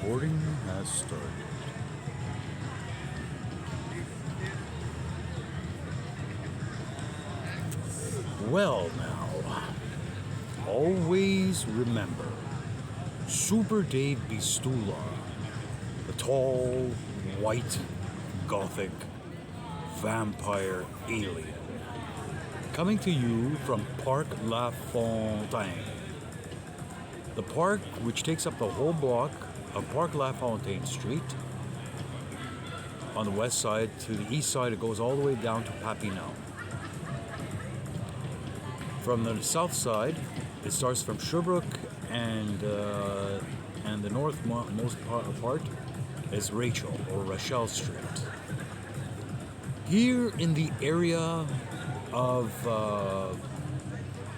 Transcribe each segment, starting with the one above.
Recording has started. Well now, always remember, Super Dave Bistula, the tall, white, gothic, vampire alien, coming to you from Parc La Fontaine. The park, which takes up the whole block of Parc La Fontaine Street. On the west side, to the east side, it goes all the way down to Papineau. From the south side, it starts from Sherbrooke, and the northmost part is Rachel or Rachel Street. Here in the area of,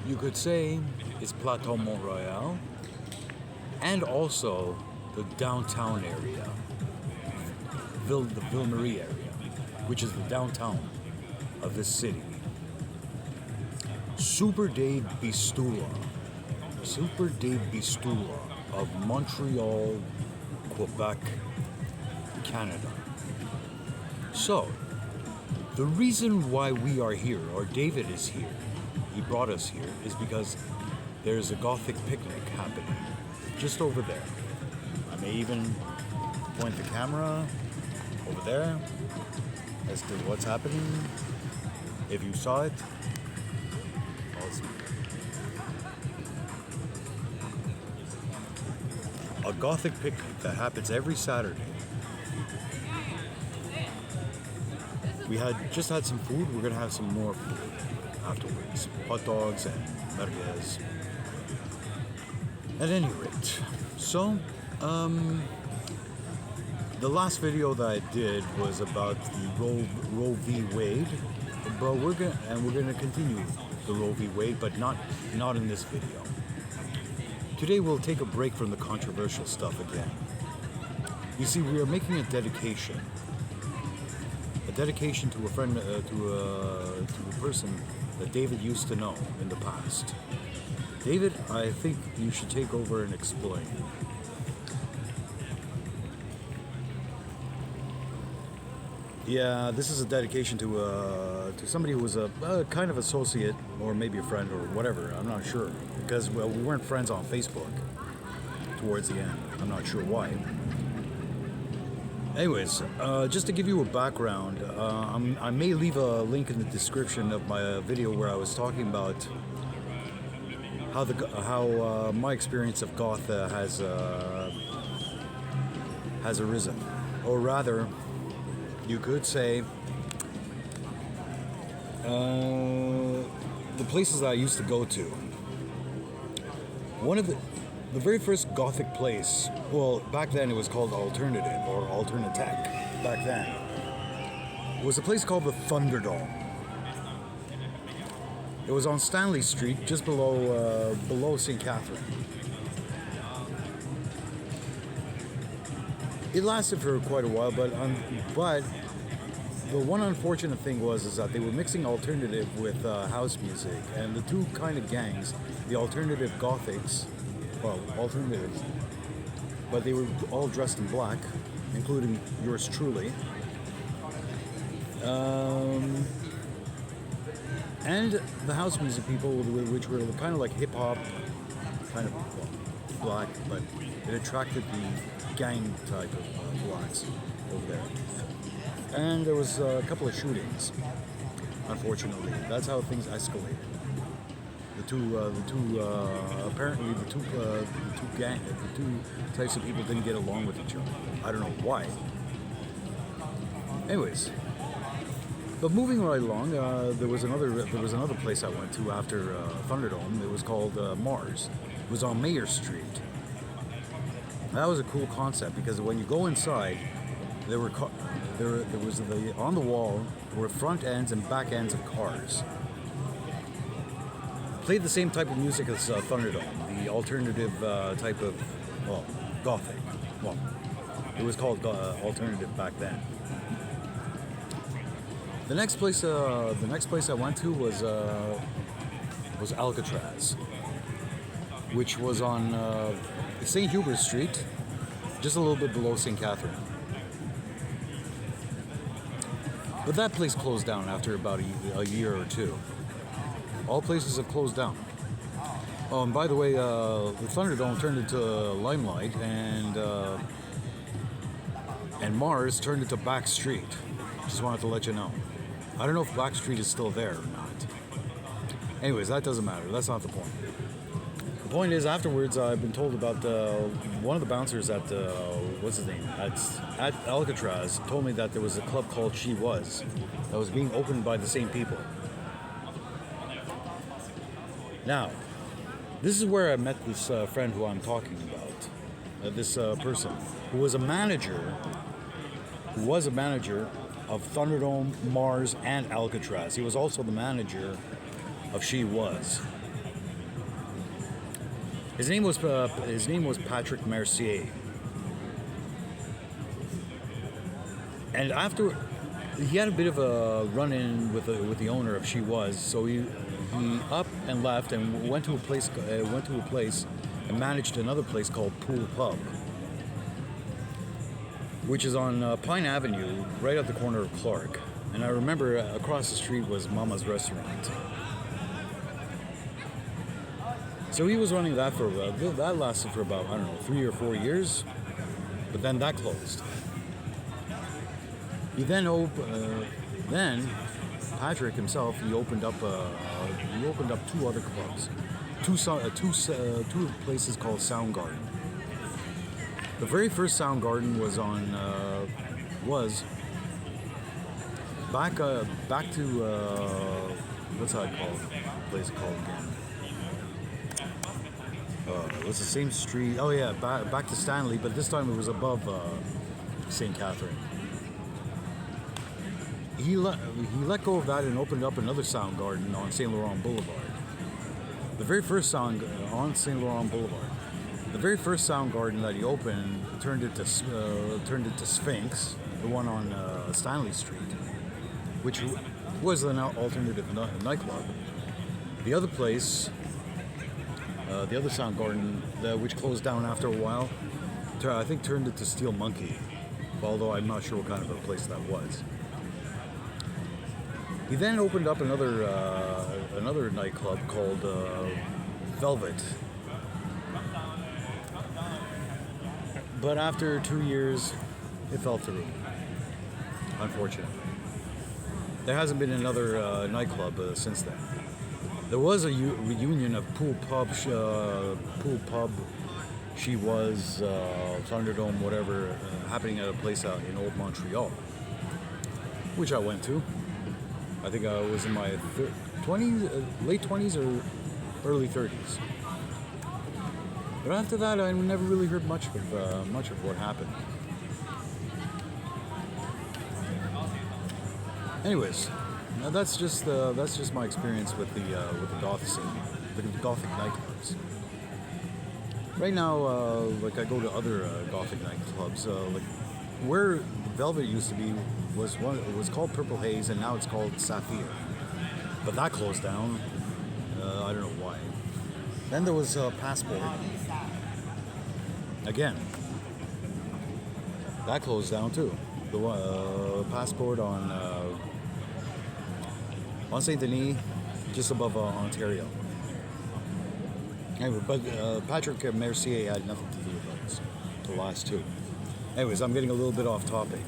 you could say, is Plateau Mont Royal, and also the downtown area, the Ville-Marie area, which is the downtown of this city. Super Dave Bistula of Montreal, Quebec, Canada. So, the reason why we are here, or David is here, he brought us here, is because there's a Gothic picnic happening just over there. I may even point the camera over there as to what's happening. If you saw it, a Gothic picnic that happens every Saturday. We just had some food. We're gonna have some more food afterwards. Hot dogs and Mercier. At any rate, so the last video that I did was about the Roe v. Wade, but we're gonna continue the Roe v. Wade, but not in this video. Today we'll take a break from the controversial stuff again. You see, we are making a dedication to a friend, to a person that David used to know in the past. David, I think you should take over and explain. Yeah, this is a dedication to somebody who was a kind of associate, or maybe a friend, or whatever. I'm not sure, because we weren't friends on Facebook towards the end. I'm not sure why. Anyways, just to give you a background, I may leave a link in the description of my video where I was talking about how my experience of Goth has arisen, or rather, you could say the places that I used to go to. One of the very first Gothic place, well, back then it was called Alternative or Alternatech. Back then, was a place called the Thunderdome. It was on Stanley Street, just below St. Catherine. It lasted for quite a while, but the one unfortunate thing was that they were mixing alternative with house music, and the two kind of gangs, the alternative Gothics, well, alternatives, but they were all dressed in black, including yours truly. And the house music people, which were kind of like hip-hop, kind of black, but it attracted the gang type of blacks over there. And there was a couple of shootings, unfortunately. That's how things escalated. Apparently the two types of people didn't get along with each other. I don't know why. Anyways. But moving right along, there was another place I went to after Thunderdome. It was called Mars. It was on Mayer Street. That was a cool concept because when you go inside, there was on the wall were front ends and back ends of cars. Played the same type of music as Thunderdome, the alternative type of, well, Gothic. Well, it was called alternative back then. The next place I went to was Alcatraz, which was on St. Hubert Street, just a little bit below St. Catherine. But that place closed down after about a year or two. All places have closed down. Oh, and by the way, the Thunderdome turned into Limelight, and Mars turned into Back Street. Just wanted to let you know. I don't know if Back Street is still there or not. Anyways, that doesn't matter. That's not the point. The point is, afterwards, I've been told about one of the bouncers at what's his name at Alcatraz told me that there was a club called She Was that was being opened by the same people. Now, this is where I met this friend who I'm talking about. This person who was a manager of Thunderdome, Mars, and Alcatraz. He was also the manager of She Was. His name was Patrick Mercier. And after he had a bit of a run-in with the owner of She Was, so he up and left and went to a place and managed another place called Pool Pub, which is on Pine Avenue, right at the corner of Clark. And I remember across the street was Mama's Restaurant. So he was running that that lasted for about, I don't know, 3 or 4 years, but then that closed. He then Patrick himself, he opened up 2 other clubs, two places called Soundgarden. The very first Soundgarden was back to what's that called? Place called again? It's the same street. Oh yeah, back to Stanley, but this time it was above St. Catherine. He let go of that and opened up another Soundgarden on St. Laurent Boulevard. The very first on St. Laurent Boulevard. The very first Soundgarden that he opened turned into Sphinx, the one on Stanley Street, which was an alternative nightclub. The other place, the other Soundgarden, which closed down after a while, I think turned into Steel Monkey, although I'm not sure what kind of a place that was. He then opened up another nightclub called Velvet. But after 2 years, it fell through, unfortunately. There hasn't been another nightclub since then. There was a reunion of Pool Pub, She Was, Thunderdome, whatever, happening at a place out in Old Montreal, which I went to. I think I was in my late 20s or early 30s. But after that, I never really heard much of what happened. Like that's just my experience with the goth scene, the gothic nightclubs. Right now, like I go to other gothic nightclubs, like where Velvet used to be was called Purple Haze, and now it's called Sapphire. But that closed down. I don't know why. Then there was Passport. Again, that closed down too. The Passport on Saint Denis, just above Ontario. Anyway, but Patrick Mercier had nothing to do with those, the last 2. Anyways, I'm getting a little bit off topic.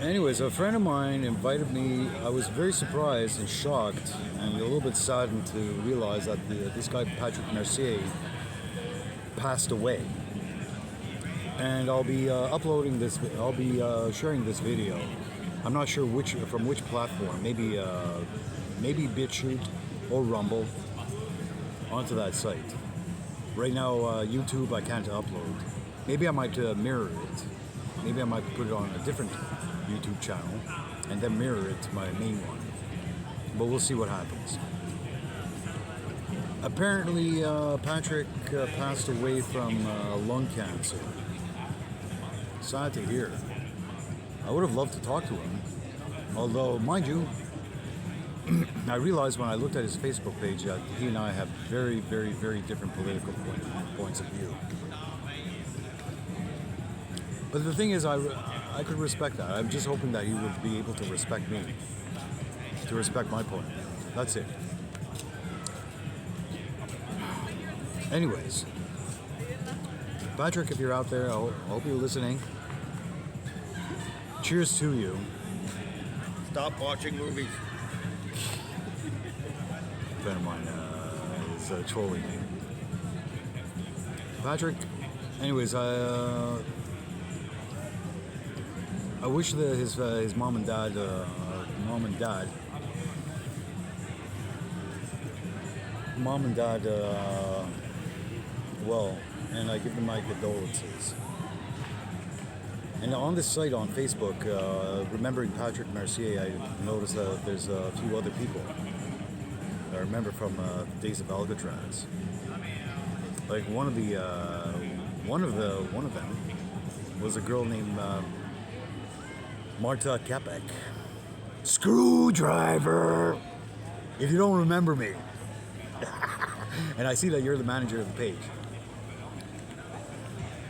Anyways, a friend of mine invited me. I was very surprised and shocked and a little bit saddened to realize that this guy, Patrick Mercier, passed away. And I'll be uploading this, I'll be sharing this video. I'm not sure from which platform, maybe BitChute or Rumble, onto that site. Right now, YouTube I can't upload. Maybe I might mirror it. Maybe I might put it on a different YouTube channel and then mirror it to my main one. But we'll see what happens. Apparently, Patrick passed away from lung cancer. Sad to hear. I would have loved to talk to him. Although, mind you, I realized when I looked at his Facebook page that he and I have very, very, very different political points of view. But the thing is, I could respect that. I'm just hoping that he would be able to respect me, to respect my point. That's it. Anyways, Patrick, if you're out there, I hope you're listening. Cheers to you. Stop watching movies. A friend of mine is trolling me. Patrick, anyways, I wish that his mom and dad, well, and I give them my condolences. And on this site on Facebook, remembering Patrick Mercier, I noticed that there's a few other people I remember from days of Alcatraz. Like one of them was a girl named Marta Kepek. Screwdriver! If you don't remember me. And I see that you're the manager of the page.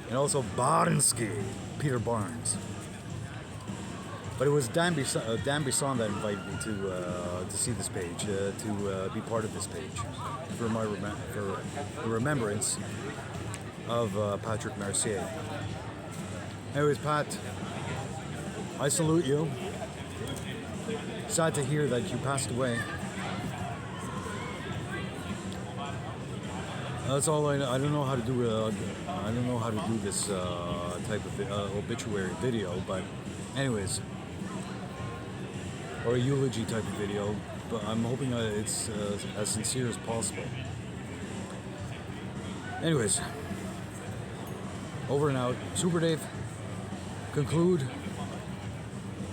And also Barnsky, Peter Barnes. But it was Dan Bisson that invited me to see this page, to be part of this page, for the remembrance of Patrick Mercier. Anyways, Pat, I salute you. Sad to hear that you passed away. That's all I don't know how to do. I don't know how to do this type of obituary video, but anyways, or a eulogy type of video. But I'm hoping it's as sincere as possible. Anyways, over and out. Super Dave. Conclude.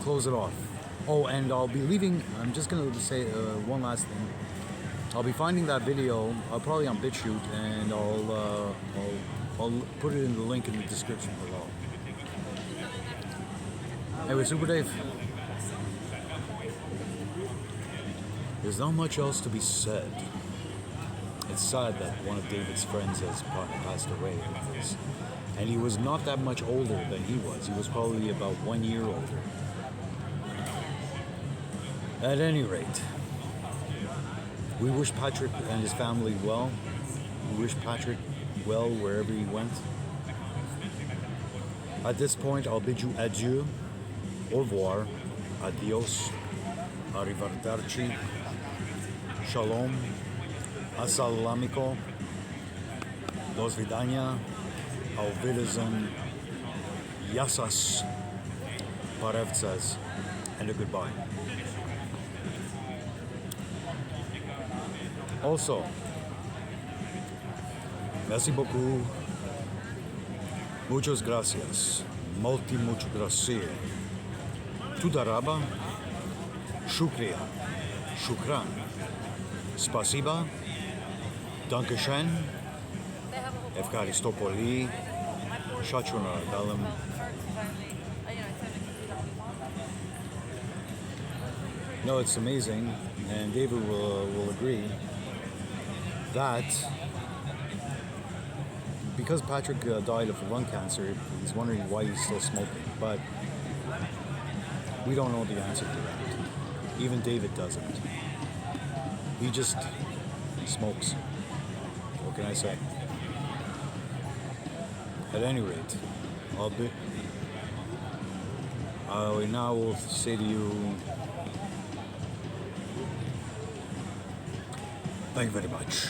Close it off. Oh, and I'll be leaving. I'm just gonna say one last thing. I'll be finding that video, probably on BitChute, and I'll put it in the link in the description below. Anyway, Super Dave, there's not much else to be said. It's sad that one of David's friends has passed away, and he was not that much older than he was. He was probably about 1 year older. At any rate, we wish Patrick and his family well. We wish Patrick well wherever he went. At this point, I'll bid you adieu, au revoir, adios, arrivederci, shalom, assalamualaikum, do svidania, auf Wiedersehen, yasas, parevcas, and a goodbye. Also, merci beaucoup, muchas gracias, muchas gracias, tudaraba, shukriya, shukran, spasiba, dankeschön, efkaristopoli, shachuna dalam. No, it's amazing, and David will agree that because Patrick died of lung cancer, he's wondering why he's still smoking, but we don't know the answer to that. Even David doesn't. He just smokes. What can I say? At any rate, I now will say to you, thank you very much.